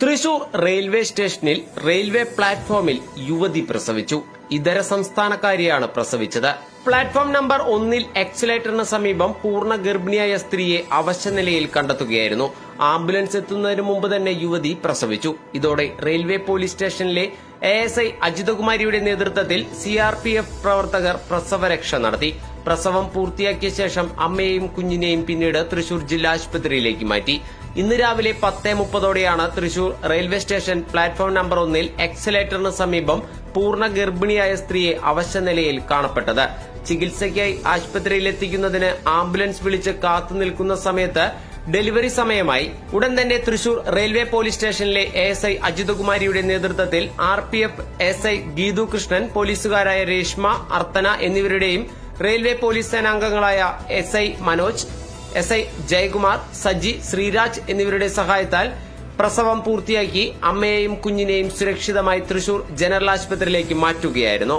Thrissur railway സ്റ്റേഷനിൽ railway പ്ലാറ്റ്ഫോമിൽ യുവതി പ്രസവിച്ചു. ഇതര സംസ്ഥാനക്കാരിയാണ് പ്രസവിച്ചത്. പ്ലാറ്റ്ഫോം നമ്പർ 1 എക്സലേറ്ററിന് സമീപം പൂർണ്ണ ഗർഭിണിയായ സ്ത്രീയെ അവശനിലയിൽ കണ്ടെത്തുകയായിരുന്നു. ആംബുലൻസ് എത്തുന്നതിന് മുമ്പ് തന്നെ യുവതി പ്രസവിച്ചു. ഇതോടെ റെയിൽവേ പോലീസ് സ്റ്റേഷനിലെ ASI അജിതകുമാരിയുടെ നേതൃത്വത്തിൽ CRPF പ്രവർത്തകർ പ്രസവരക്ഷ നടത്തി. പ്രസവം പൂർത്തിയാക്കിയ ശേഷം അമ്മയെയും കുഞ്ഞിനെയും പിന്നീട് തൃശൂർ ജില്ലാ ആശുപത്രിയിലേക്ക് മാറ്റി. ഇന്ന് രാവിലെ 10:30ഓടെയാണ് Thrissur railway station platform number 1 എക്സലേറ്ററിന് സമീപം പൂർണ്ണ ഗർഭിണിയായ സ്ത്രീയെ അവശനിലയിൽ കാണപ്പെട്ടത്. ചികിത്സയ്ക്കായി ആശുപത്രിയിലെത്തിക്കുന്നതിന് ആംബുലൻസ് വിളിച്ച് കാത്തുനിൽക്കുന്ന സമയത്ത് ഡെലിവറി സമയമായി. ഉടൻ തന്നെ തൃശൂർ റെയിൽവേ പോലീസ് സ്റ്റേഷനിലെ ASI അജിതകുമാരിയുടെ നേതൃത്വത്തിൽ RPF SI ഗീതു കൃഷ്ണൻ, പോലീസുകാരായ രേഷ്മ, അർത്തന എന്നിവരുടെയും റെയിൽവേ പോലീസ് സേനാംഗങ്ങളായ SI മനോജ്, SI ജയകുമാർ, സജി, ശ്രീരാജ് എന്നിവരുടെ സഹായത്താൽ പ്രസവം പൂർത്തിയാക്കി അമ്മയെയും കുഞ്ഞിനെയും സുരക്ഷിതമായി തൃശൂർ ജനറൽ ആശുപത്രിയിലേക്ക് മാറ്റുകയായിരുന്നു.